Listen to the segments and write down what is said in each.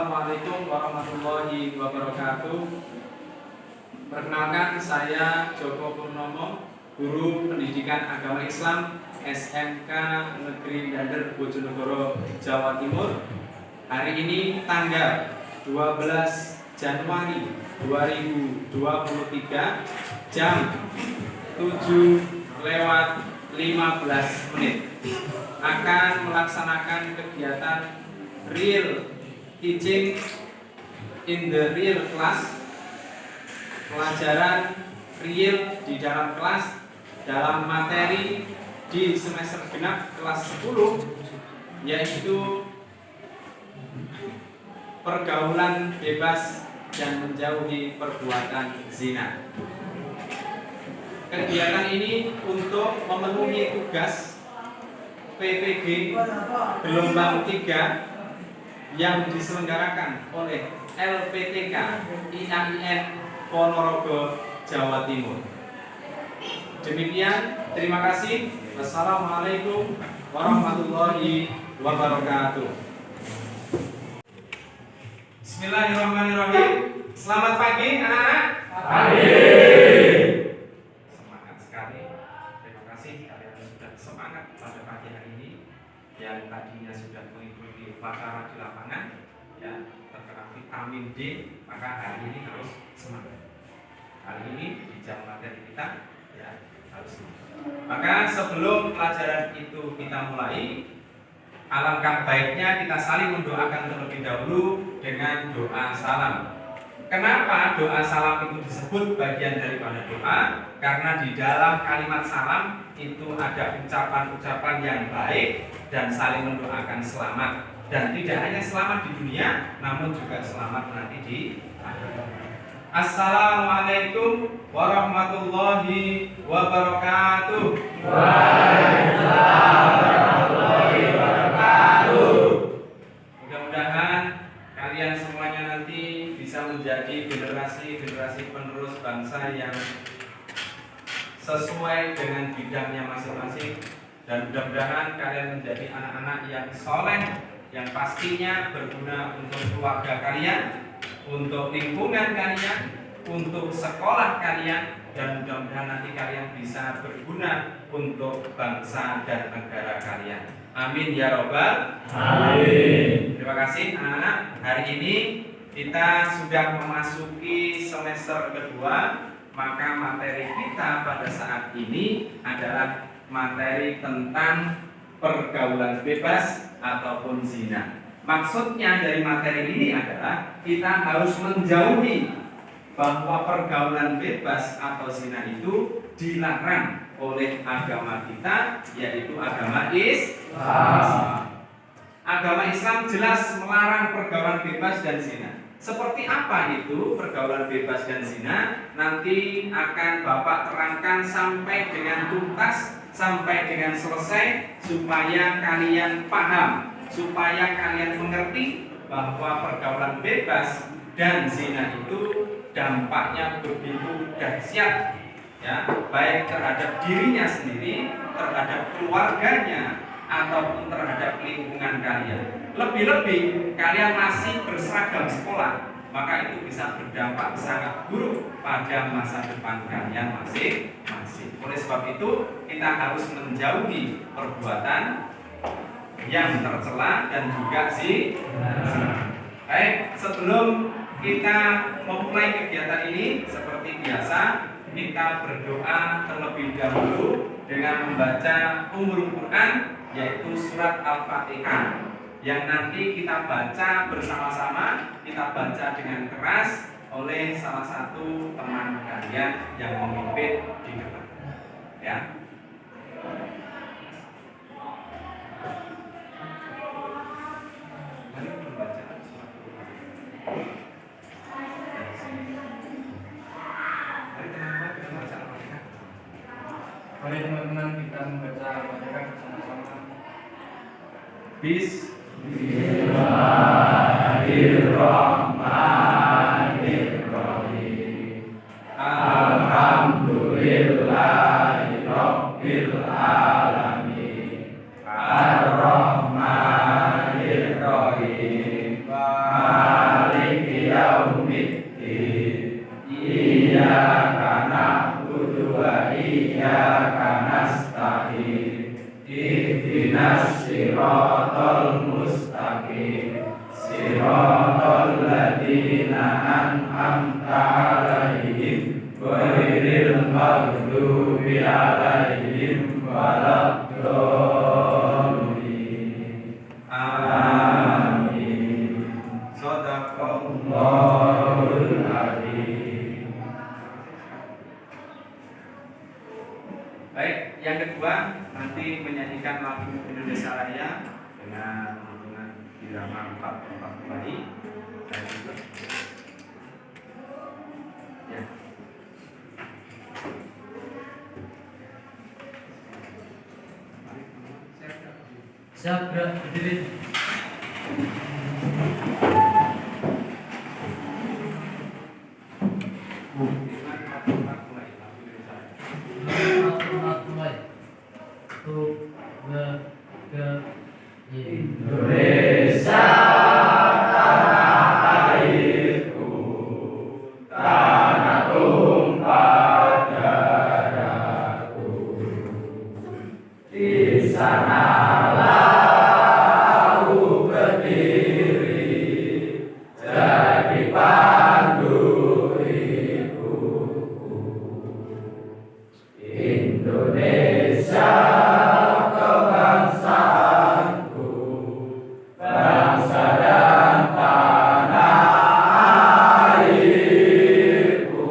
Assalamualaikum warahmatullahi wabarakatuh. Perkenalkan, saya Joko Purnomo, Guru Pendidikan Agama Islam SMK Negeri Dander Bojonegoro, Jawa Timur. Hari ini tanggal 12 Januari 2023 jam 7:15 akan melaksanakan kegiatan real teaching in the real class, pelajaran real di dalam kelas dalam materi di semester genap kelas 10, yaitu pergaulan bebas dan menjauhi perbuatan zina. Kegiatan ini untuk memenuhi tugas PPG gelombang 3 yang diselenggarakan oleh LPTK IAIN Ponorogo, Jawa Timur. Demikian, terima kasih. Wassalamualaikum warahmatullahi wabarakatuh. Bismillahirrahmanirrahim. Selamat pagi anak-anak. Pagi. Semangat sekali. Terima kasih kalian sudah semangat pada pagi hari ini. Yang tadinya sudah mengikuti upacara di lapangan, ya, terkena vitamin D, maka hari ini harus semangat. Hari ini di jam materi kita, ya, harus semangat. Maka sebelum pelajaran itu kita mulai, alangkah baiknya kita saling mendoakan terlebih dahulu dengan doa salam. Kenapa doa salam itu disebut bagian daripada doa? Karena di dalam kalimat salam itu ada ucapan-ucapan yang baik dan saling mendoakan selamat. Dan tidak hanya selamat di dunia, namun juga selamat nanti di akhirat. Assalamualaikum warahmatullahi wabarakatuh. Waalaikumsalam warahmatullahi wabarakatuh. Mudah-mudahan kalian semuanya nanti bisa menjadi generasi-generasi penerus bangsa yang sesuai dengan bidangnya masing-masing, dan mudah-mudahan kalian menjadi anak-anak yang soleh, yang pastinya berguna untuk keluarga kalian, untuk lingkungan kalian, untuk sekolah kalian, dan mudah-mudahan nanti kalian bisa berguna untuk bangsa dan negara kalian. Amin ya robbal Amin. Terima kasih anak-anak. Hari ini kita sudah memasuki semester kedua, maka materi kita pada saat ini adalah materi tentang pergaulan bebas ataupun zina. Maksudnya dari materi ini adalah kita harus menjauhi bahwa pergaulan bebas atau zina itu dilarang oleh agama kita, yaitu agama Islam. Agama Islam jelas melarang pergaulan bebas dan zina. Seperti apa itu pergaulan bebas dan zina? Nanti akan Bapak terangkan sampai dengan tuntas, sampai dengan selesai, supaya kalian paham, supaya kalian mengerti bahwa pergaulan bebas dan zina itu dampaknya begitu dahsyat, ya, baik terhadap dirinya sendiri, terhadap keluarganya, ataupun terhadap lingkungan kalian. Lebih-lebih kalian masih berseragam sekolah, maka itu bisa berdampak sangat buruk pada masa depan kalian masing-masing. Oleh sebab itu kita harus menjauhi perbuatan yang tercela dan juga baik, sebelum kita memulai kegiatan ini, seperti biasa kita berdoa terlebih dahulu dengan membaca Ummul Quran, yaitu surat Al-Fatihah, yang nanti kita baca bersama-sama, kita baca dengan keras oleh salah satu teman kalian yang memimpin di depan, ya. Mari membaca surat Al-Fatihah. Mari teman-teman kita baca Al-Fatihah. Mari teman-teman kita membaca Al-Fatihah bersama-sama. Bismillahirrahmanirrahim. Alhamdulillahirabbil alamin. Ar-Rahmanirrahim. Ihdinas siratal mustaqim. Siratal ladzina an'amta 'alaihim ghairil maghdubi 'alaihim waladdallin. Amin. Shadaqallahul adzim. Baik, yang kedua nanti menyanyikan lagu Indonesia Raya dengan irama 4/4 kembali. Ya. Siap, gerak, berdiri. Mulai. Tuh, ke, Indonesia tanah airku, tanah tumpah darahku. Di sanalah aku berdiri, jadi pandu ibuku. Indonesia kebangsaanku, bangsa dan tanah airku.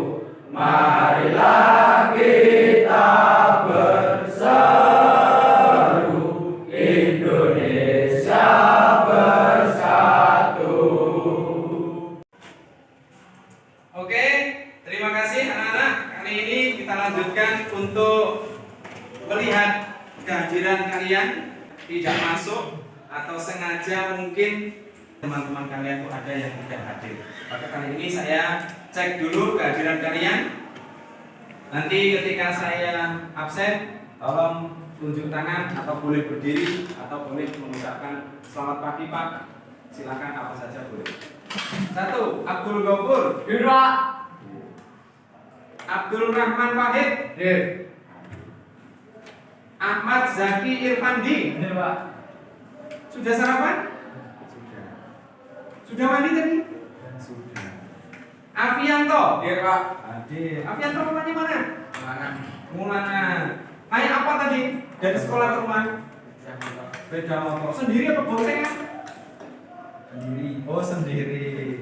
Marilah kita berseru, Indonesia bersatu. Oke, terima kasih anak-anak. Kali ini kita lanjutkan untuk melihat kehadiran kalian tidak masuk atau sengaja mungkin teman-teman kalian itu ada yang tidak hadir. Maka kali ini saya cek dulu kehadiran kalian. Nanti ketika saya absen, tolong tunjuk tangan atau boleh berdiri atau boleh mengucapkan selamat pagi Pak. Silakan apa saja boleh. 1. Abdul Ghafur. Abdul Rahman Wahid. Ahmad Zaki Irfandi. Sudah sarapan? Sudah. Sudah mandi tadi? Sudah. Afianto. Hadir. Afianto rumahnya mana? Mulana. Naik apa tadi? Dari sekolah ke rumah? Sepeda motor. Sendiri apa boncengan? Sendiri. Oh, sendiri.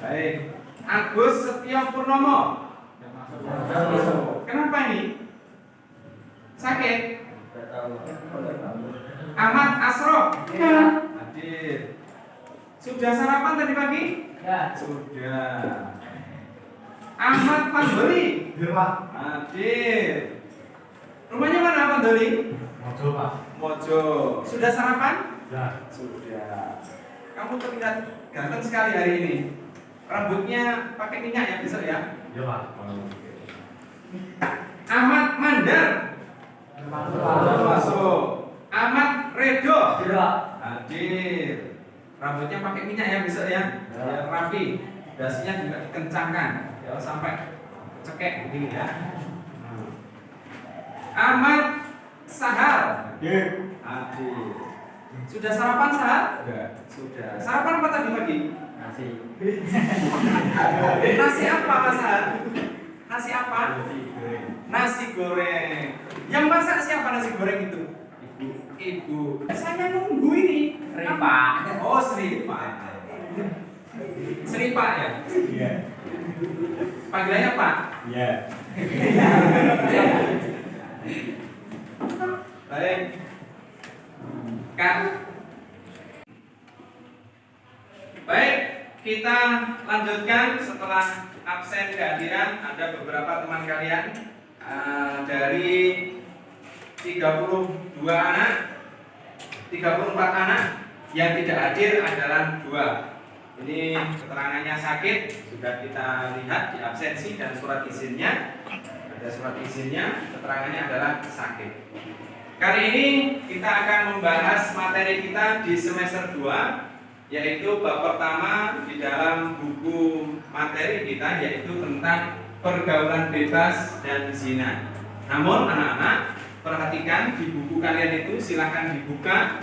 Baik. Agus Setio Purnomo. Kenapa ini? Sakit? Ahmad Asrof. Hadir. Sudah sarapan tadi pagi? Ya. Sudah. Ahmad Pandoli. Hadir. Rumahnya mana Pandoli? Mojo, Pak. Mojo. Sudah sarapan? Ya. Sudah. Kamu terlihat ganteng sekali hari ini. Rambutnya pakai minyak ya besok ya? Ya, Pak. Ahmad Mandar. Masuk. Ahmad Redo. Hadir. Rambutnya pakai minyak ya besok ya? Biar rapi. Dasinya juga dikencangkan. Jangan sampai cekek begini ya. Ahmad Sahal. Hadir. Sudah sarapan Sahal? Sudah. Sarapan apa tadi pagi? Nasi. Nasi apa Mas Sahal? Nasi apa? Nasi goreng. Yang masak siapa nasi goreng itu? Ibu. Saya nunggu ini. Seripa. Oh, Seripa. Seripa ya? Iya. Panggilannya Pak? Iya. Baik. Kak. Baik, kita lanjutkan setelah absen kehadiran. Ada beberapa teman kalian dari 32 anak, 34 anak yang tidak hadir adalah 2. Ini keterangannya sakit, sudah kita lihat di absensi dan surat izinnya. Ada surat izinnya, keterangannya adalah sakit. Kali ini kita akan membahas materi kita di semester 2, yaitu bab pertama di dalam buku materi kita, yaitu tentang pergaulan bebas dan zina. Namun anak-anak, perhatikan perhatikan di buku kalian itu, silahkan dibuka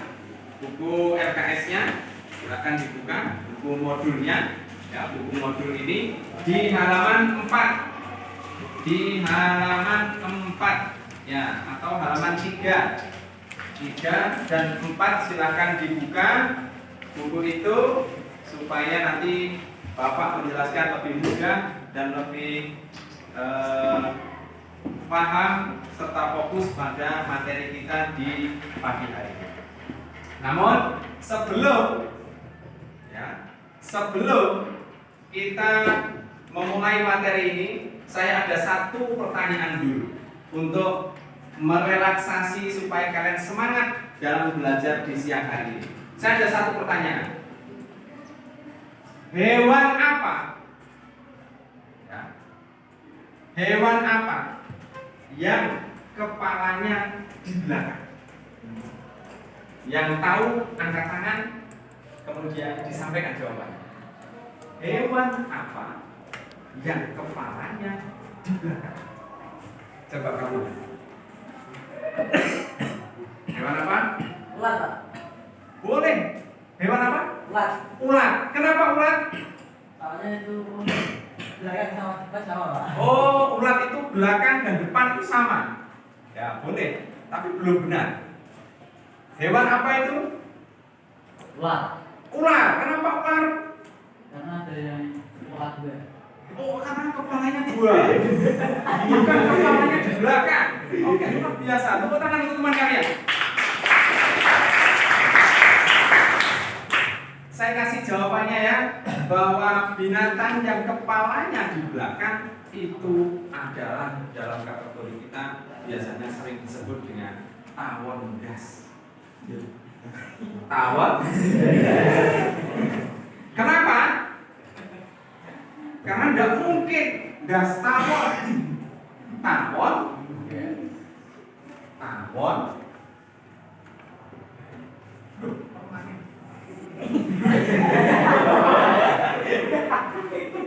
buku LKS-nya, silahkan dibuka buku modulnya. Ya, buku modul ini di halaman 4, di halaman 4 ya, atau halaman 3 dan 4 silahkan dibuka buku itu supaya nanti Bapak menjelaskan lebih mudah dan lebih paham serta fokus pada materi kita di pagi hari ini. Namun sebelum kita memulai materi ini, saya ada satu pertanyaan dulu untuk merelaksasi supaya kalian semangat dalam belajar di siang hari ini. Saya ada satu pertanyaan. Hewan apa? Ya. Hewan apa yang kepalanya di belakang? Yang tahu angkat tangan, kemudian disampaikan jawabannya. Hewan apa yang kepalanya di belakang? Coba kamu. Hewan apa? Ulat, Pak. Boleh. Hewan apa? Ulat. Ulat. Kenapa ulat? Soalnya itu belakang sama depan sama, Pak. Oh, ulat itu belakang dan depan itu sama. Ya, boleh. Tapi belum benar. Hewan apa itu? Ulat. Ular. Kenapa ular? Karena ada yang ulat juga. Oh, karena kepalanya dua. Bukan kepalanya di belakang. Oke, luar biasa. Tepuk tangan untuk teman kalian. Saya kasih jawabannya ya, bahwa binatang yang kepalanya di belakang itu adalah dalam kategori kita biasanya sering disebut dengan tawon gas. Tawon. Kenapa? Karena tidak mungkin gas tawon. Tawon. Tawon.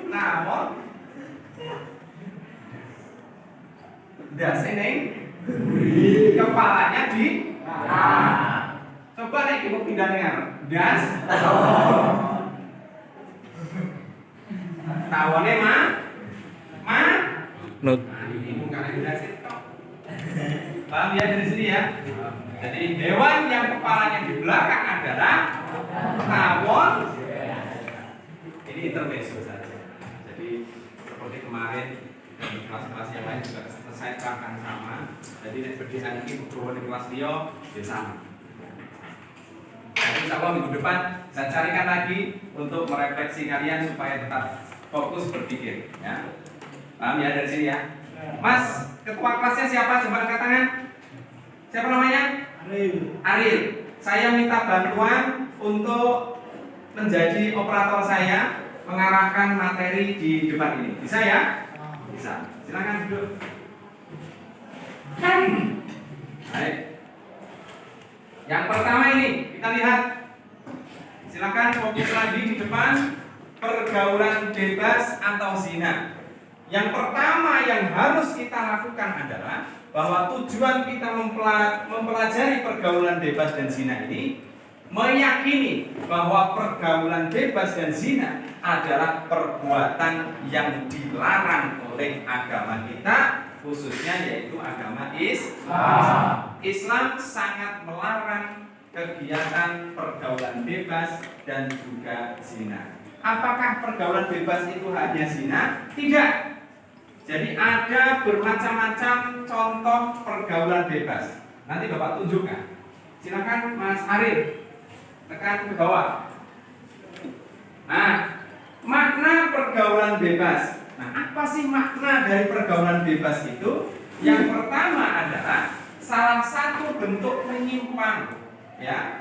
Tawon. Das ini kepalanya di coba nih ibu pindah dengar das tawonnya Nut. ini bukan das itu. Paham ya dari sini ya. Jadi hewan yang kepalanya di belakang adalah tawon. Ini intermezzo saja. Jadi seperti kemarin di kelas-kelas yang lain juga saya akan sama. Jadi berdasarkan ini beberapa di kelas Rio ya sama. Jadi insya Allah minggu depan saya carikan lagi untuk merefleksi kalian supaya tetap fokus berpikir. Ya. Paham ya dari sini ya. Mas, ketua kelasnya siapa? Coba angkat tangan. Siapa namanya? Ariel. Saya minta bantuan untuk menjadi operator saya mengarahkan materi di depan ini. Bisa ya? Bisa. Silakan duduk. Baik. Yang pertama ini kita lihat. Silakan fokus lagi di depan, pergaulan bebas atau zina. Yang pertama yang harus kita lakukan adalah bahwa tujuan kita mempelajari pergaulan bebas dan zina ini meyakini bahwa pergaulan bebas dan zina adalah perbuatan yang dilarang oleh agama kita, khususnya yaitu agama Islam. Islam sangat melarang kegiatan pergaulan bebas dan juga zina. Apakah pergaulan bebas itu hanya zina? Tidak. Jadi ada bermacam-macam contoh pergaulan bebas. Nanti Bapak tunjukkan. Silakan Mas Arif, tekan ke bawah. Nah, makna pergaulan bebas. Nah, apa sih makna dari pergaulan bebas itu? Yang pertama adalah salah satu bentuk menyimpang, ya.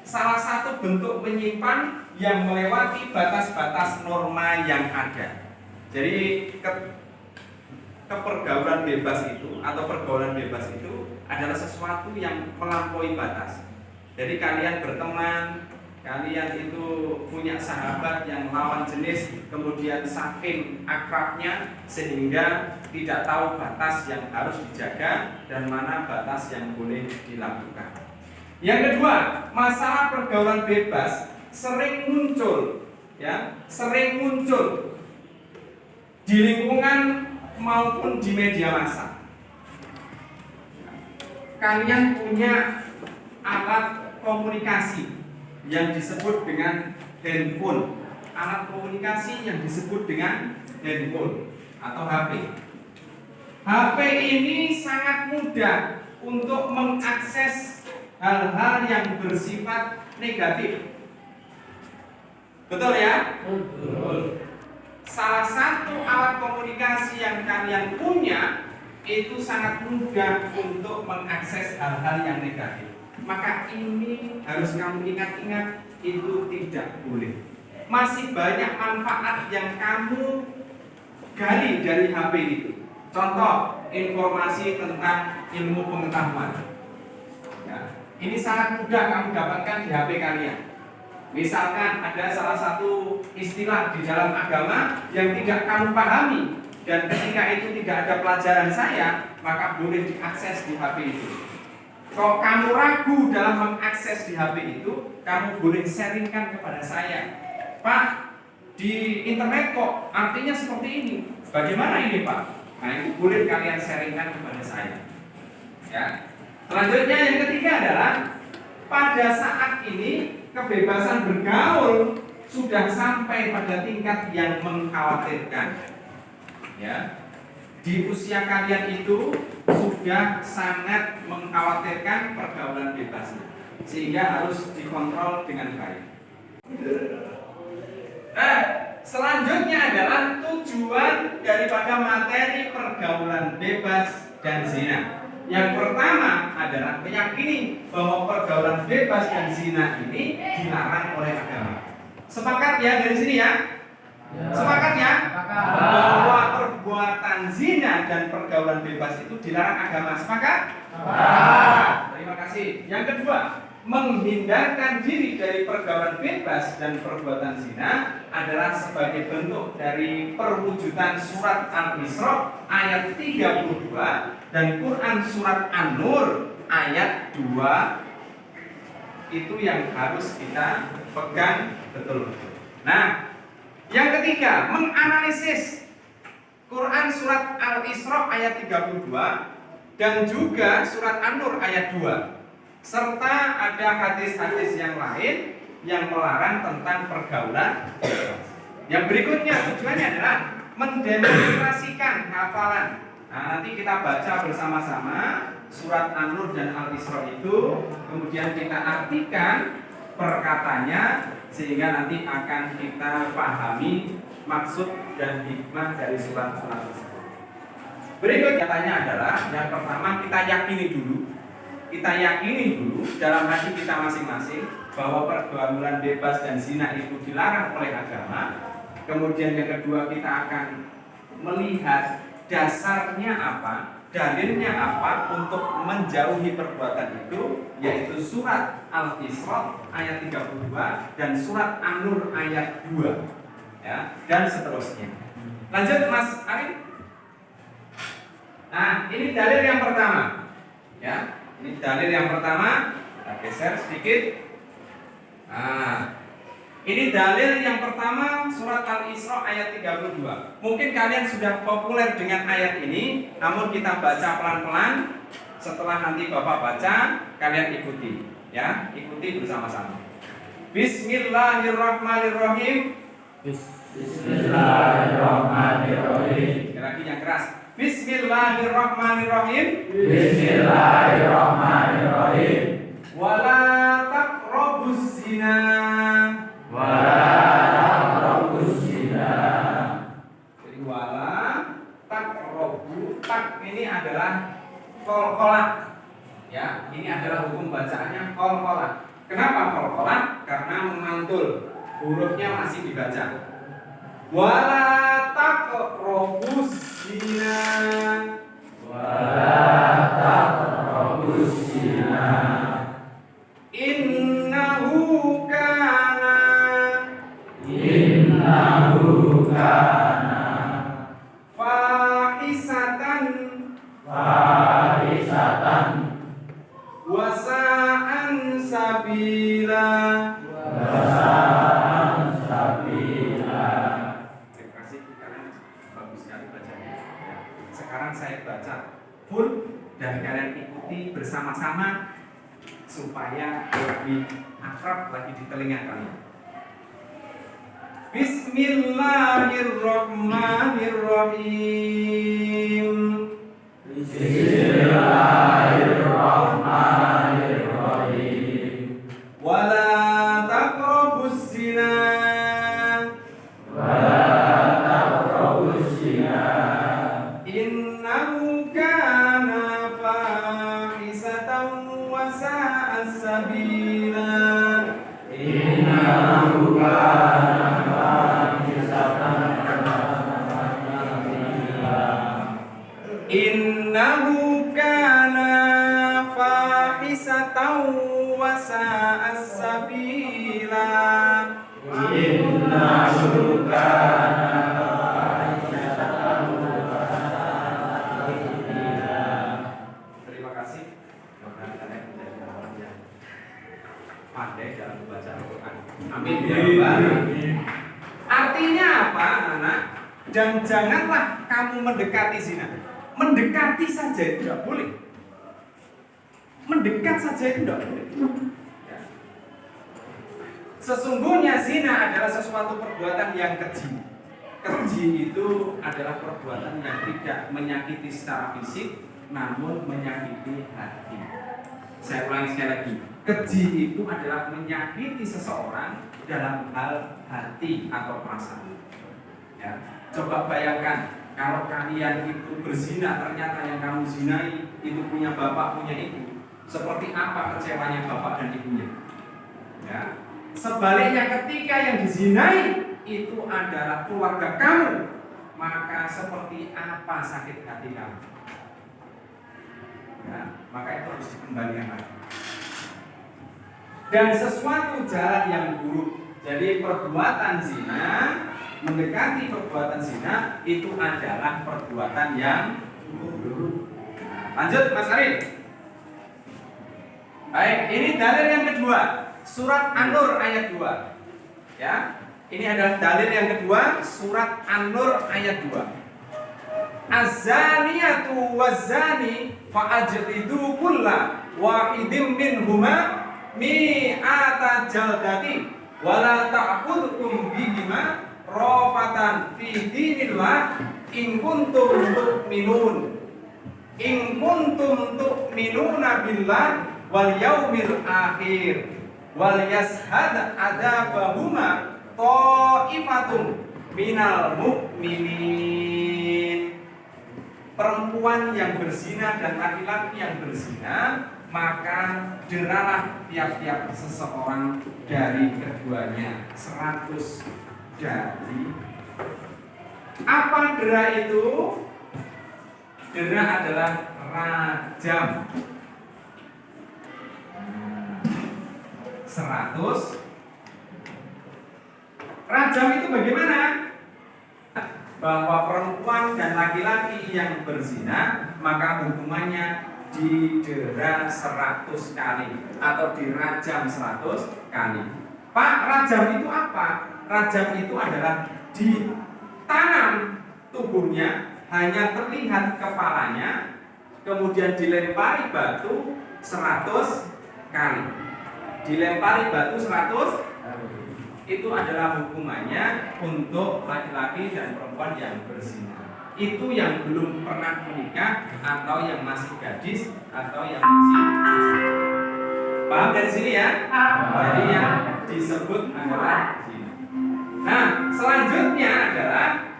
Salah satu bentuk menyimpang yang melewati batas-batas norma yang ada. Jadi kepergaulan bebas itu atau pergaulan bebas itu adalah sesuatu yang melampaui batas. Jadi kalian berteman, kalian itu punya sahabat yang lawan jenis, kemudian saking akrabnya sehingga tidak tahu batas yang harus dijaga dan mana batas yang boleh dilakukan. Yang kedua, masalah pergaulan bebas sering muncul, ya, sering muncul di lingkungan maupun di media massa. Kalian punya alat komunikasi yang disebut dengan handphone, alat komunikasi yang disebut dengan handphone atau HP. HP ini sangat mudah untuk mengakses hal-hal yang bersifat negatif. Betul ya? Betul. Salah satu alat komunikasi yang kalian punya itu sangat mudah untuk mengakses hal-hal yang negatif. Maka ini harus kamu ingat-ingat, itu tidak boleh. Masih banyak manfaat yang kamu gali dari HP itu. Contoh, informasi tentang ilmu pengetahuan. Ya, ini sangat mudah kamu dapatkan di HP kalian. Misalkan ada salah satu istilah di dalam agama yang tidak kamu pahami, dan ketika itu tidak ada pelajaran saya, maka boleh diakses di HP itu. Kalau kamu ragu dalam mengakses di HP itu, kamu boleh sharingkan kepada saya. Pak, di internet kok artinya seperti ini. Bagaimana ini, Pak? Nah, itu boleh kalian sharingkan kepada saya. Ya. Selanjutnya yang ketiga adalah pada saat ini kebebasan bergaul sudah sampai pada tingkat yang mengkhawatirkan. Ya. Di usia kalian itu sudah sangat mengkhawatirkan pergaulan bebasnya, sehingga harus dikontrol dengan baik. Selanjutnya adalah tujuan daripada materi pergaulan bebas dan zina. Yang pertama adalah meyakini bahwa pergaulan bebas dan zina ini dilarang oleh agama. Sepakat ya dari sini ya? Sepakat ya? Bahwa perbuatan zina dan pergaulan bebas itu dilarang agama. Sepakat? Terima kasih. Yang kedua, menghindarkan diri dari pergaulan bebas dan perbuatan zina adalah sebagai bentuk dari perwujudan surat Al-Isra ayat 32 dan Quran surat An-Nur ayat 2. Itu yang harus kita pegang betul-betul. Nah, yang ketiga, menganalisis Quran surat Al-Isra ayat 32 dan juga surat An-Nur ayat 2. Serta ada hadis-hadis yang lain yang melarang tentang pergaulan bebas. Yang berikutnya tujuannya adalah mendemonstrasikan hafalan. Nah, nanti kita baca bersama-sama surat An-Nur dan Al-Isra itu, kemudian kita artikan perkatanya sehingga nanti akan kita pahami maksud dan hikmah dari surat-surat tersebut. Berikut katanya adalah yang pertama kita yakini dulu dalam hati kita masing-masing bahwa pergaulan bebas dan zina itu dilarang oleh agama. Kemudian yang kedua kita akan melihat dasarnya apa, dalilnya apa untuk menjauhi perbuatan itu, yaitu surat Al-Isra ayat 32 dan surat An-Nur ayat 2, ya, dan seterusnya. Lanjut Mas Arif. Nah, ini dalil yang pertama, ya. Ini dalil yang pertama, kita geser sedikit. Nah, ini dalil yang pertama surat Al-Isra ayat 32. Mungkin kalian sudah populer dengan ayat ini, namun kita baca pelan-pelan. Setelah nanti Bapak baca, kalian ikuti, ya, ikuti bersama-sama. Bismillahirrahmanirrahim. Bismillahirrahmanirrahim. Sekali lagi yang keras. Bismillahirrahmanirrahim. Bismillahirrahmanirrahim. Wala taqrabuz zina. Wala taqrabuz zina. Jadi wala taqrabu, tak ini adalah qalqalah. Ya, ini adalah hukum bacaannya qalqalah. Kenapa qalqalah? Karena memantul, hurufnya masih dibaca. Wala taqrabuz zina. Wala taqrabuz zina. Innahu kana wasa'an sabila. Wasa'an sabila. Terima kasih, kalian bagus sekali bacanya. Ya. Sekarang saya baca full dan kalian ikuti bersama-sama supaya lebih akrab lagi di telinga kalian. Bismillahirrahmanirrahim. Bismillahirrahmanirrahim. Wala taqrabuz zina. Wala taqrabuz zina. Innahu kana fahisatan wa sa'a sabila. Innahu kana fahisatan Innahu kana fahisatan wa sa'a sabila. Innahu kana Terima kasih. Mudah-mudahan kalian menjadi orang yang pandai dalam membaca Al-Quran. Amin ya Rabbal alamin. Artinya apa, anak? Dan janganlah kamu mendekati zina. Mendekati saja itu tidak boleh. Mendekat saja itu tidak boleh. Ya. Sesungguhnya zina adalah sesuatu perbuatan yang keji. Keji itu adalah perbuatan yang tidak menyakiti secara fisik, namun menyakiti hati. Saya ulangi sekali lagi. Keji itu adalah menyakiti seseorang dalam hal hati atau perasaan. Ya. Coba bayangkan kalau kalian itu berzina, ternyata yang kamu zinai itu punya bapak, punya ibu. Seperti apa kecewanya bapak dan ibunya? Ya. Sebaliknya ketika yang dizinai itu adalah keluarga kamu, maka seperti apa sakit hati kamu? Ya, maka itu harus dikembalikan lagi. Dan sesuatu jalan yang buruk. Jadi perbuatan zina, mendekati perbuatan zina itu adalah perbuatan yang buruk. Lanjut Mas Arif. Baik, ini dalil yang kedua, surat An-Nur ayat 2. Ya. Ini adalah dalil yang kedua, surat An-Nur ayat 2. Az-zaniyatu waz-zani fa'ajlidu kulla wahidin minhuma mi'ata jaldati wala ta'khudhukum bihima rafatan fi dinillah in kuntum tu'minuna billah wal yaumil akhir wal yashhad adabahuma ta'ifatum minal mu'minin. Perempuan yang berzina dan laki-laki yang berzina, maka deralah tiap-tiap seseorang dari keduanya 100 dari. Apa dera itu? Dera adalah rajam. 100. Rajam itu bagaimana? Bahwa perempuan dan laki-laki yang berzina, maka hukumannya didera 100 kali atau dirajam 100 kali. Pak, rajam itu apa? Rajam itu adalah ditanam tubuhnya, hanya terlihat kepalanya, kemudian dilempari batu 100 kali. Dilempari batu 100 itu adalah hukumannya untuk laki-laki dan perempuan yang berzina. Itu yang belum pernah menikah atau yang masih gadis atau yang masih paham dari sini ya? Jadi yang disebut adalah zina. Nah, selanjutnya adalah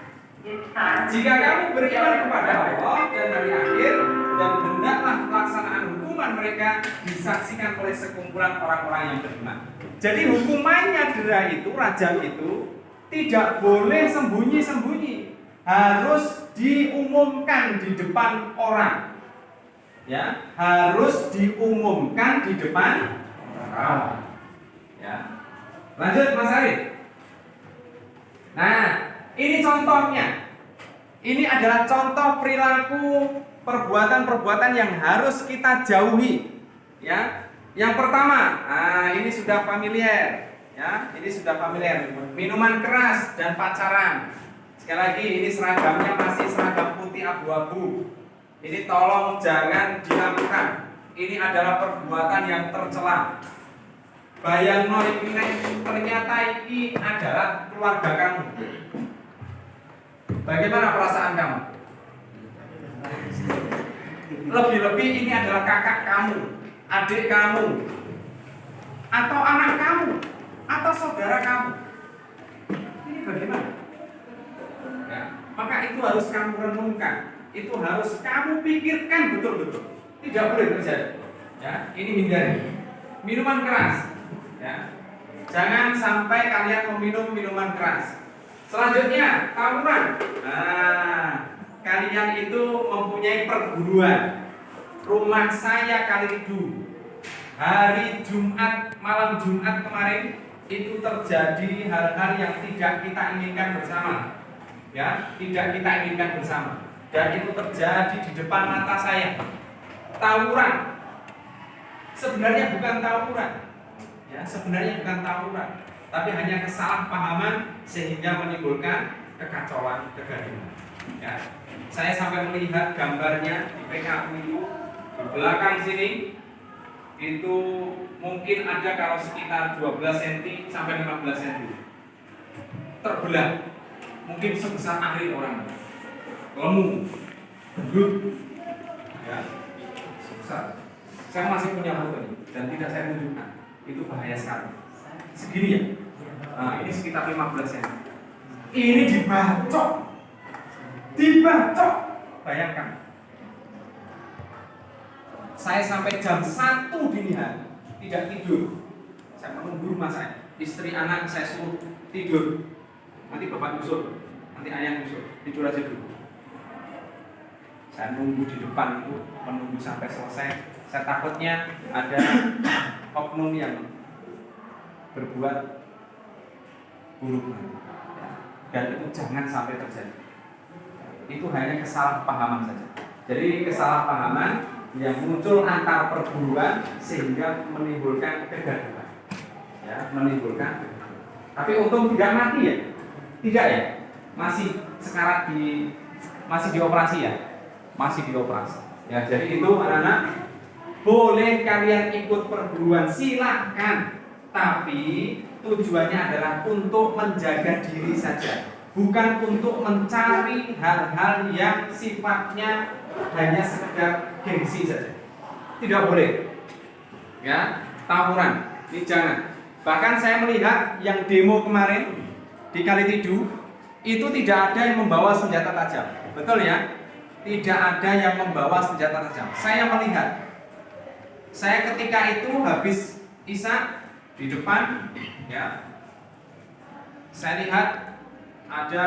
jika kamu beriman kepada Allah dan hari akhir dan hendaklah pelaksanaan hukuman mereka disaksikan oleh sekumpulan orang-orang yang beriman. Jadi hukumannya dera itu, rajam itu tidak boleh sembunyi-sembunyi, harus diumumkan di depan orang. Ya, harus diumumkan di depan orang. Ya. Lanjut Mas Arif. Nah, ini contohnya. Ini adalah contoh perilaku perbuatan-perbuatan yang harus kita jauhi. Ya. Yang pertama, ini sudah familiar, ya. Ini sudah familiar. Minuman keras dan pacaran. Sekali lagi, ini seragamnya masih seragam putih abu-abu. Ini tolong jangan dilakukan. Ini adalah perbuatan yang tercela. Bayangno iki ternyata ini adalah keluarga kamu. Bagaimana perasaan kamu? Lebih-lebih ini adalah kakak kamu, adik kamu, atau anak kamu, atau saudara kamu. Ini bagaimana? Ya, maka itu harus kamu renungkan, itu harus kamu pikirkan betul-betul. Tidak boleh terjadi. Ya, ini hindari. Minuman keras. Ya. Jangan sampai kalian meminum minuman keras. Selanjutnya, tawuran. Kalian itu mempunyai perguruan. Rumah saya kali itu hari Jumat, malam Jumat kemarin itu terjadi hal-hal yang tidak kita inginkan bersama. Ya, tidak kita inginkan bersama. Dan itu terjadi di depan mata saya. Tawuran. Sebenarnya bukan tawuran. Ya, sebenarnya bukan tawuran, tapi hanya kesalahpahaman sehingga menimbulkan kekacauan, kegaduhan. Ya. Saya sampai melihat gambarnya di PKU itu di belakang sini itu mungkin ada kalau sekitar 12 cm sampai 15 cm terbelah, mungkin sebesar akhir orang, lemu, gendut, ya, sebesar. Saya masih punya foto ini dan tidak saya tunjukkan. Itu bahaya sekali. Segini ya. Nah, ini sekitar 15 cm. Ini dibacok. Dibacok. Bayangkan. Saya sampai jam 1 dini hari tidak tidur. Saya menunggu rumah saya. Istri anak saya suruh tidur. Nanti bapak nyusul, nanti ayah nyusul. Tidur aja dulu. Saya nunggu di depan itu, menunggu sampai selesai. Saya takutnya ada oknum yang berbuat buruk, dan itu jangan sampai terjadi. Itu hanya kesalahpahaman saja. Jadi kesalahpahaman yang muncul antar perguruan sehingga menimbulkan kegaduhan, ya, menimbulkan kegaduhan. Tapi untung tidak mati ya, tidak ya, masih sekarat masih dioperasi ya, masih dioperasi. Ya, jadi itu anak-anak. Boleh kalian ikut perguruan, silahkan. Tapi tujuannya adalah untuk menjaga diri saja, bukan untuk mencari hal-hal yang sifatnya hanya sekedar gengsi saja. Tidak boleh. Ya, tawuran. Ini jangan. Bahkan saya melihat yang demo kemarin di Kalitidu itu tidak ada yang membawa senjata tajam. Betul ya? Tidak ada yang membawa senjata tajam. Saya melihat. Saya ketika itu habis isya di depan, ya, saya lihat ada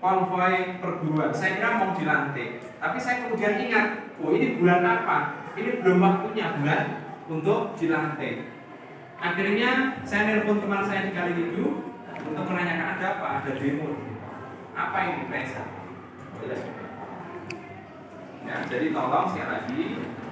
konvoi perguruan. Saya kira mau dilantik, tapi saya kemudian ingat, oh ini bulan apa? Ini belum waktunya bulan untuk dilantik. Akhirnya saya nelpon teman saya di Kalitidu untuk menanyakan ada apa, ada demo. Apa ini PSA? Ya, jadi tolong sekali lagi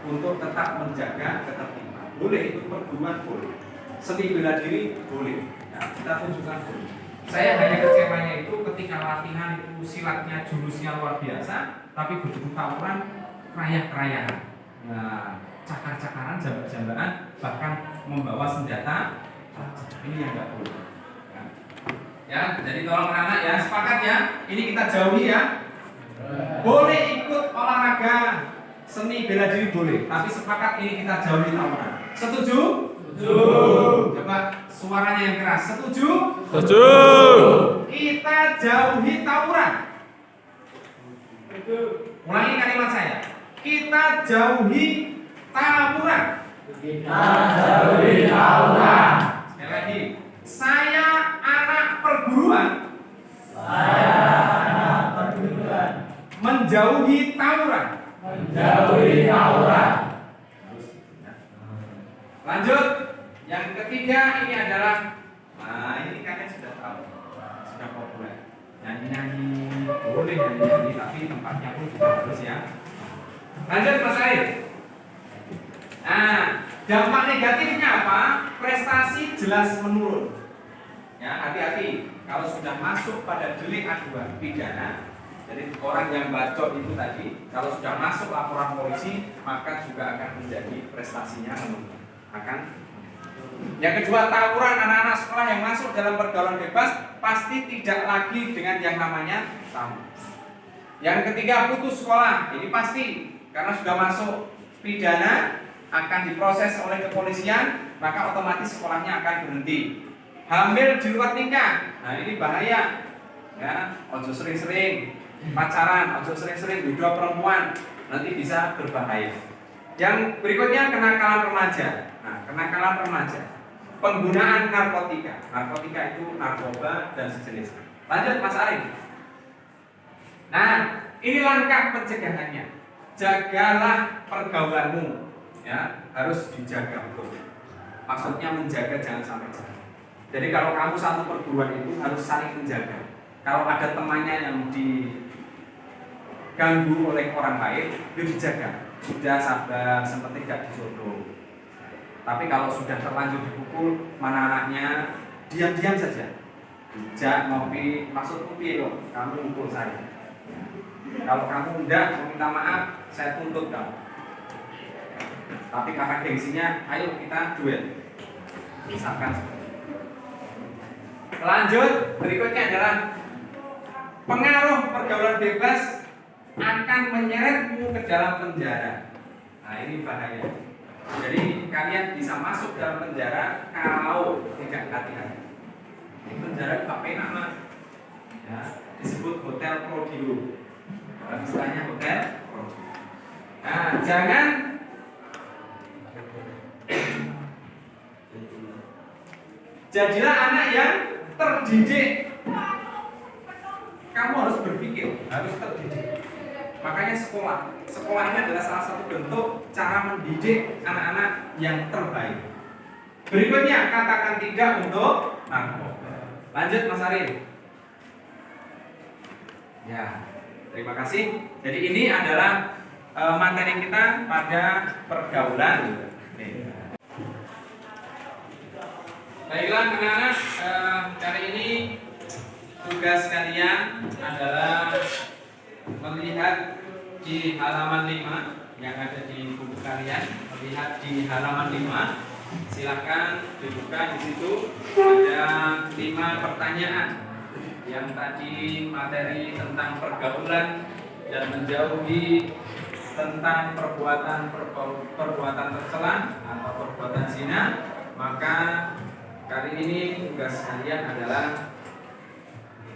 untuk tetap menjaga ketertiban. Boleh ikut perguruan, boleh. Seni bela diri, boleh. Ya, kita tunjukkan boleh. Saya hanya kecewanya itu ketika latihan itu silatnya jurusnya luar biasa, tapi begitu tawuran kerayaan. Nah, cakar-cakaran, jambak-jambakan, bahkan membawa senjata. Ini yang nggak boleh. Ya, jadi tolong anak ya, sepakat ya. Ini kita jauhi ya. Boleh ikut olahraga seni bela diri boleh, tapi sepakat ini kita jauhi tawuran. Setuju? Setuju. Coba suaranya yang keras. Setuju? Setuju. Kita jauhi tawuran. Ulangi kalimat saya. Kita jauhi tawuran. Kita jauhi tawuran. Sekali lagi. Saya anak perguruan. Saya anak perguruan. Menjauhi tawuran. Menjauhi tawuran. Lanjut. Yang ketiga ini adalah, nah ini kalian sudah tahu, sudah populer. Nyanyi-nyanyi, boleh nyanyi-nyanyi, tapi tempatnya pun juga harus ya. Lanjut Mas Air. Dampak negatifnya apa? Prestasi jelas menurun. Ya, hati-hati kalau sudah masuk pada delik aduan pidana. Jadi orang yang bacot itu tadi, kalau sudah masuk laporan polisi, maka juga akan menjadi prestasinya menurun. Yang kedua, tawuran anak-anak sekolah yang masuk dalam pergaulan bebas pasti tidak lagi dengan yang namanya tamu. Yang ketiga, putus sekolah. Ini pasti karena sudah masuk pidana akan diproses oleh kepolisian, maka otomatis sekolahnya akan berhenti. Hamil di luar nikah. Nah, ini bahaya. Ya, ojo sering-sering pacaran, ojo sering-sering dua perempuan, nanti bisa berbahaya. Yang berikutnya, kenakalan remaja. Nah, kenakalan remaja, penggunaan narkotika. Narkotika itu narkoba dan sejenisnya. Lanjut Mas Arif. Nah, ini langkah pencegahannya. Jagalah pergaulanmu, ya, harus dijaga betul. Maksudnya menjaga, jangan sampai jatuh. Jadi kalau kamu satu perguruan itu harus saling menjaga. Kalau ada temannya yang diganggu oleh orang lain, itu dijaga. Sudah sabar, sempat tidak disuruh. Tapi kalau sudah terlanjur dipukul, mana anaknya, diam-diam saja. Bijak, ngopi, maksudku piye loh, kamu mukul saya. Kalau kamu enggak meminta maaf, saya tuntut kamu. Tapi karena gengsinya, ayo kita duel. Misalkan seperti itu. Lanjut, berikutnya adalah pengaruh pergaulan bebas akan menyeretmu ke dalam penjara. Nah, ini bahaya. Jadi kalian bisa masuk dalam penjara kalau tidak hati-hati. Ini penjara tak penak mas. Ya, disebut hotel Prodio. Istilahnya hotel Prodio. Nah, jangan jadilah anak yang terdidik. Kamu harus berpikir, harus terdidik. Makanya sekolah ini adalah salah satu bentuk cara mendidik anak-anak yang terbaik. Berikutnya, katakan tidak untuk narkoba. Lanjut Mas Arif. Ya, terima kasih. Jadi ini adalah materi kita pada pergaulan. Baiklah anak-anak, kali ini tugas kalian adalah melihat di halaman 5 yang ada di buku kalian. Melihat di halaman 5, silakan dibuka. Di situ ada 5 pertanyaan yang tadi materi tentang pergaulan dan menjauhi tentang perbuatan tercela atau perbuatan zina. Maka kali ini tugas kalian adalah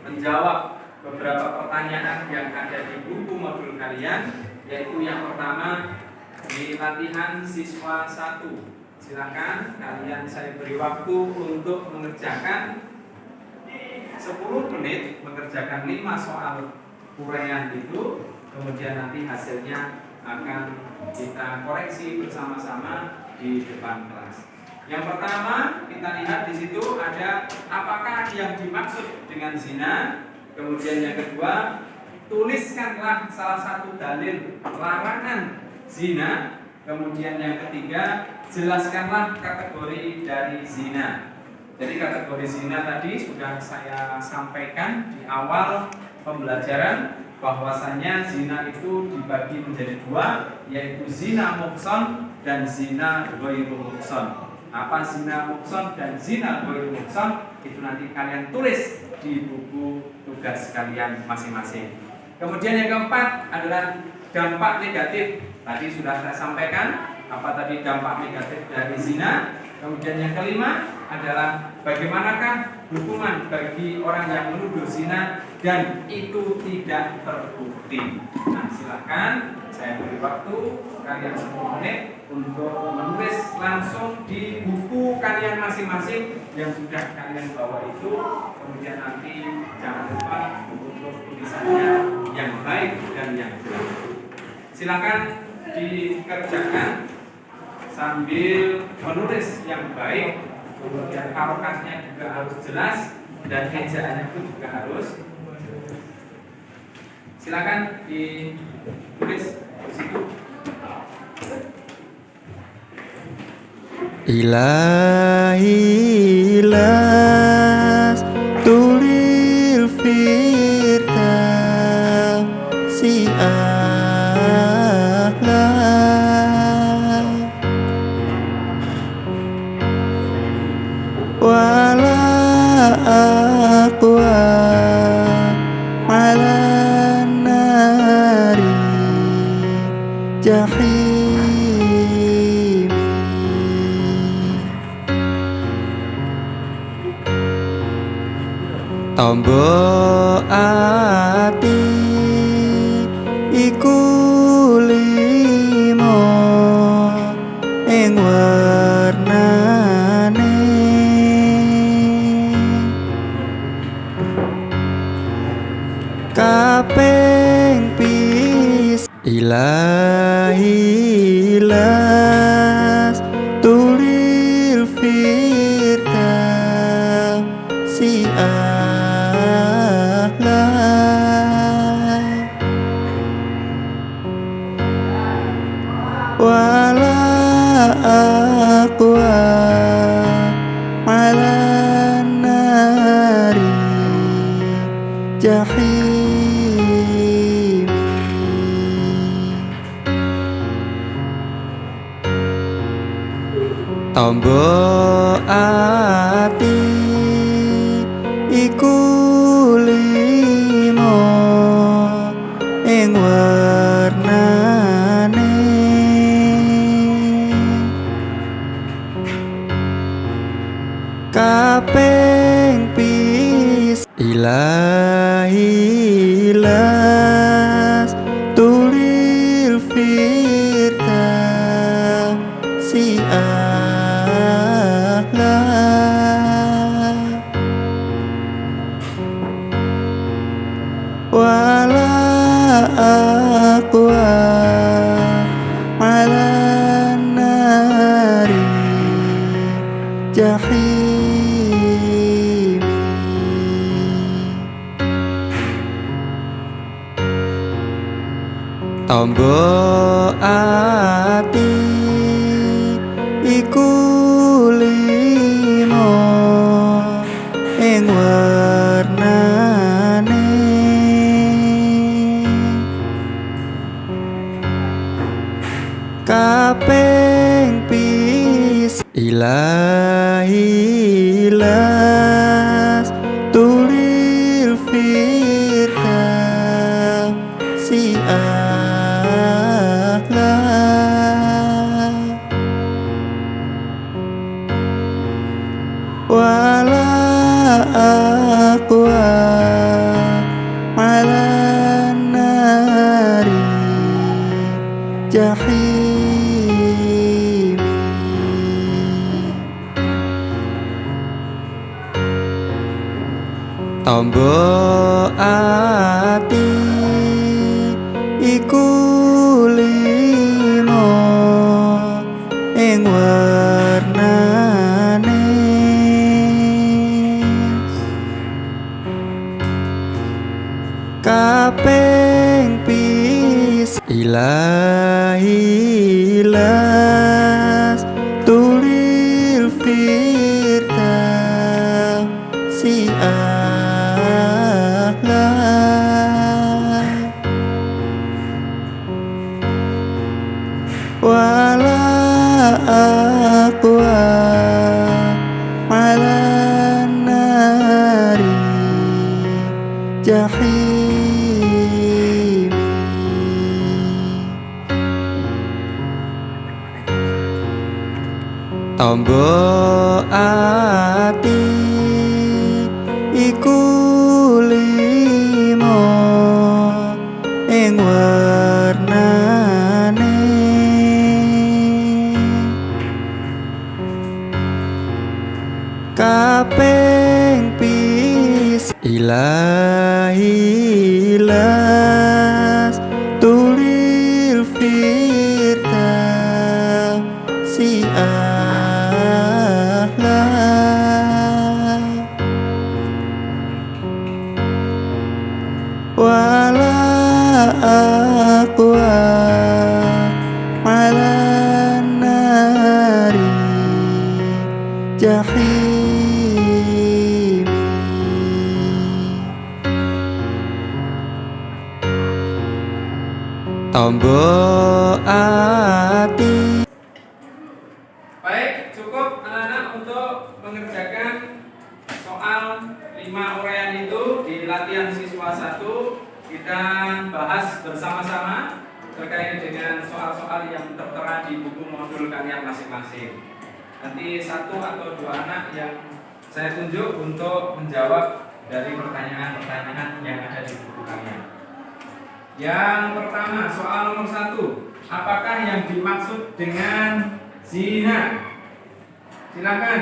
menjawab beberapa pertanyaan yang ada di buku modul kalian, yaitu yang pertama di latihan siswa 1. Silakan kalian, saya beri waktu untuk mengerjakan 10 menit, mengerjakan 5 soal uraian itu, kemudian nanti hasilnya akan kita koreksi bersama-sama di depan kelas. Yang pertama kita lihat di situ ada apakah yang dimaksud dengan zina. Kemudian yang kedua, tuliskanlah salah satu dalil larangan zina. Kemudian yang ketiga, jelaskanlah kategori dari zina. Jadi kategori zina tadi sudah saya sampaikan di awal pembelajaran, bahwasanya zina itu dibagi menjadi 2, yaitu zina muhsan dan zina ghairu muhsan. Apa zina muhsan dan zina ghairu muhsan itu nanti kalian tulis di buku tugas kalian masing-masing. Kemudian yang keempat adalah dampak negatif. Tadi sudah saya sampaikan apa tadi dampak negatif dari zina. Kemudian yang kelima adalah bagaimanakah hukuman bagi orang yang menuduh zina dan itu tidak terbukti. Nah, silakan saya beri waktu kalian 10 menit untuk menulis langsung di buku kalian masing-masing yang sudah kalian bawa itu. Kemudian nanti jangan lupa untuk tulisannya yang baik dan yang jelas. Silakan dikerjakan sambil menulis yang baik, kemudian harokatnya juga harus jelas dan ejaannya pun juga harus. Silakan ditulis di situ. Ilahi las tulil firdausi a'la wala aqwa ala nari jahim. Tombo ati iku limo ing warnane kaping pis. Ilahi las tulil firdausi a'la wala aqwa ala nari jahim. Tombo ati iku limo ing warnane kaping pis. Ilahi las tulil firdausi a'la wala aqwa ala nari jahim. Tombo ati iku limo ing warnane kaping pis. Ilahi las tulil firdausi a'la wala aqwa ala nari jahim. Tombo ati iku limo ing warnane kaping pis. Ilahi las tulil firdausi a'la wala aqwa 'ala nari jahim. Tombo ati iku limo ing warnane kaping pis. Ilahi las tulil firdausi a'la wala aqwa 'ala nari jahim. Tombo ati iku limo ing warnane kaping pis. Ilahi las tulil firdausi a'la wala aqwa 'ala nari jahim. Wala aqwa 'ala nari jahim. Tombo ati iku limo ing warnane kaping pis. Ilahi las tulil firdausi a'la wala aqwa 'ala nari jahim Tombo ati. Baik, cukup anak-anak untuk mengerjakan soal 5 uraian itu di latihan siswa 1. Kita bahas bersama-sama terkait dengan soal-soal yang tertera di buku modul kalian masing-masing. Nanti 1 atau 2 anak yang saya tunjuk untuk menjawab dari pertanyaan-pertanyaan yang ada di buku kalian. Yang pertama, soal nomor 1. Apakah yang dimaksud dengan zina? Silakan,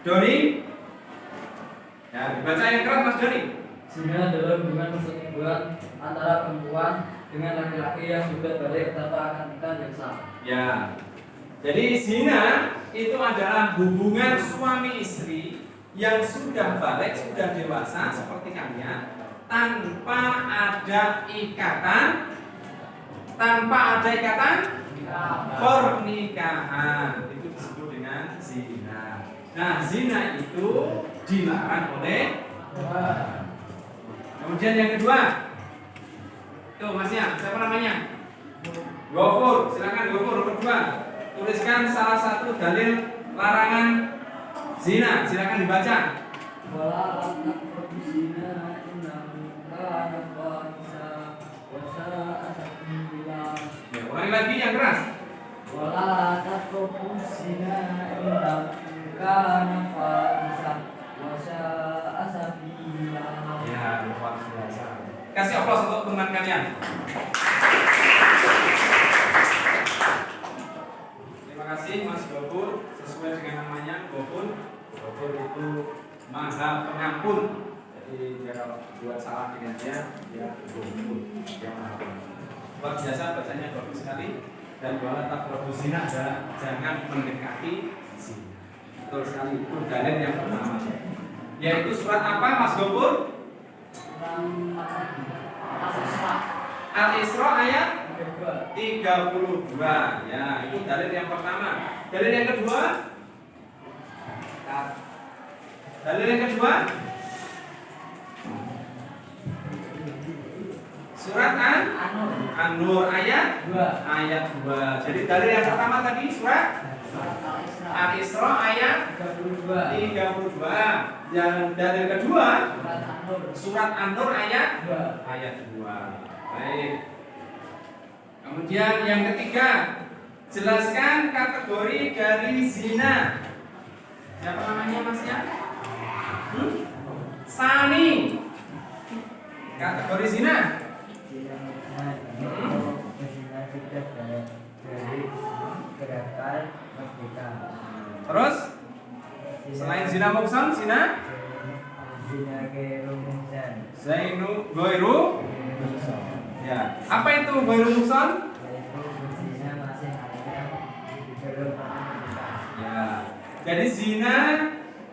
Doni. Ya, dibaca yang keras Mas Doni. Zina adalah hubungan persetubuhan antara perempuan dengan laki-laki yang sudah balik tanpa akad nikah yang sah. Ya. Jadi zina itu adalah hubungan suami istri yang sudah balik, sudah dewasa seperti kalian, tanpa ada ikatan pernikahan. Itu disebut dengan zina. Nah, zina itu dilarang oleh Allah. Kemudian yang kedua, tuh Masnya, siapa namanya? Gofur, silakan Gofur nomor 2. Tuliskan salah satu dalil larangan zina, silakan dibaca. Wala taqrabu zina innahu kana fahisha wa sa'a sabila. Ya, ulangi lagi yang keras. Wala taqrabu zina innahu kana fahisha wa sa'a sabila. Ya, luar biasa. Kasih aplaus untuk teman kalian. Terima kasih Mas Gofur, sesuai dengan namanya Gofur. Gofur itu Maha Pengampun. Jadi jangan buat salah dengan dia Gofur, dia Maha Pengampun. Luar biasa bacanya bagus sekali. Dan wala taqrabu zina adalah jangan mendekati zina. Betul sekali, itu dalil yang pertama. Yaitu surat apa Mas Gofur? Al-Isra ayat 32. Ya, itu dalil yang pertama. Dalil yang kedua? Surat An-Nur ayat 2. Jadi dalil yang pertama tadi surat Al-Isra ayat 32. Yang dalil kedua surat An-Nur ayat 2. Baik. Kemudian yang ketiga, jelaskan kategori dari zina. Siapa namanya Masnya? Sani. Kategori zina. Terus selain zina muksan, zina zainu goiru. Ya, apa itu goiru muksan? Ya, jadi zina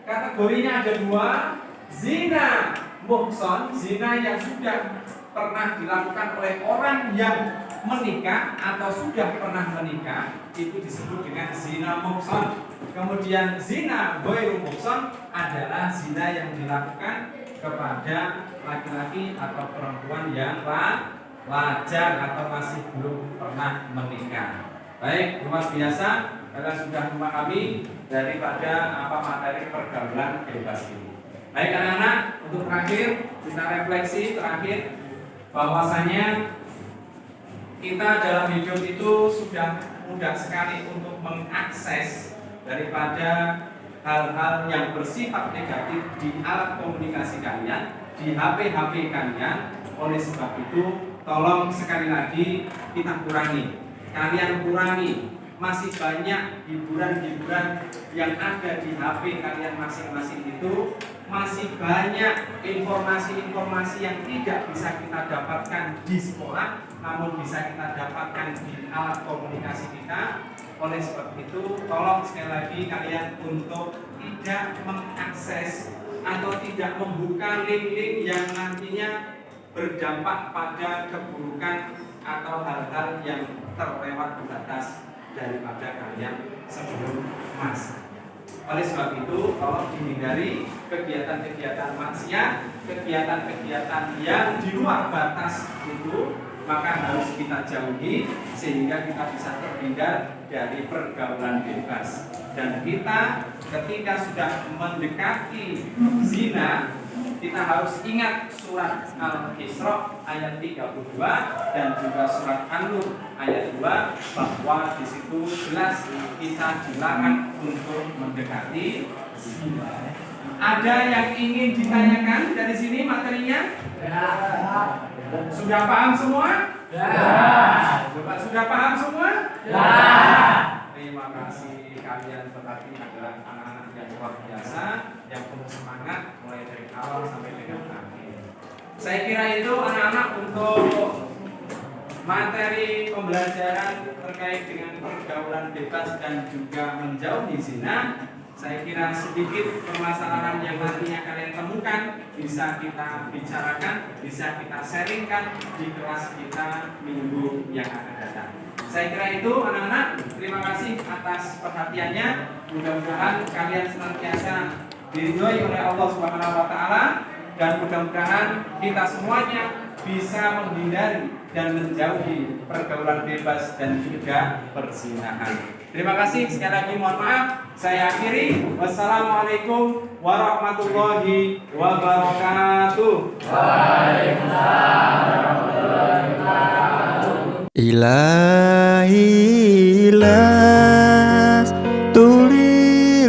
kategorinya ada 2. Zina muksan, zina yang sudah pernah dilakukan oleh orang yang menikah atau sudah pernah menikah, itu disebut dengan zina muksan. Kemudian zina ghairu muhsan adalah zina yang dilakukan kepada laki-laki atau perempuan yang wajar atau masih belum pernah menikah. Baik, luar biasa kalian sudah memahami daripada apa materi pergaulan bebas ini. Baik anak-anak, untuk terakhir kita refleksi terakhir bahwasanya kita dalam hidup itu sudah mudah sekali untuk mengakses daripada hal-hal yang bersifat negatif di alat komunikasi kalian, di HP kalian. Oleh sebab itu, tolong sekali lagi kita kurangi. Kalian kurangi. Masih banyak hiburan-hiburan yang ada di HP kalian masing-masing itu. Masih banyak informasi-informasi yang tidak bisa kita dapatkan di sekolah, namun bisa kita dapatkan di alat komunikasi kita. Oleh sebab itu, tolong sekali lagi kalian untuk tidak mengakses atau tidak membuka link-link yang nantinya berdampak pada keburukan atau hal-hal yang terlewat batas daripada kalian sebelum masanya. Oleh sebab itu, tolong dihindari kegiatan-kegiatan maksiat, kegiatan-kegiatan yang di luar batas itu, maka harus kita jauhi sehingga kita bisa terhindar dari pergaulan bebas. Dan kita ketika sudah mendekati zina, kita harus ingat surat Al-Isra ayat 32 dan juga surat An-Nur ayat 2 bahwa di situ jelas kita dilarang untuk mendekati zina. Ada yang ingin ditanyakan dari sini materinya? Sudah paham semua? Coba sudah paham semua? Terima kasih kalian, tetapi adalah anak-anak yang luar biasa, yang penuh semangat mulai dari awal sampai dengan akhir. Saya kira itu anak-anak untuk materi pembelajaran terkait dengan pergaulan bebas dan juga menjauhi zina. Saya kira sedikit permasalahan yang nantinya kalian temukan bisa kita bicarakan, bisa kita sharingkan di kelas kita minggu yang akan datang. Saya kira itu anak-anak, terima kasih atas perhatiannya. Mudah-mudahan kalian senantiasa diridhoi oleh Allah Subhanahu wa taala dan mudah-mudahan kita semuanya bisa menghindari dan menjauhi pergaulan bebas dan juga perzinahan. Terima kasih, sekali lagi mohon maaf. Saya akhiri. Wassalamualaikum warahmatullahi wabarakatuh. Waalaikumsalam warahmatullahi wabarakatuh. Ilahi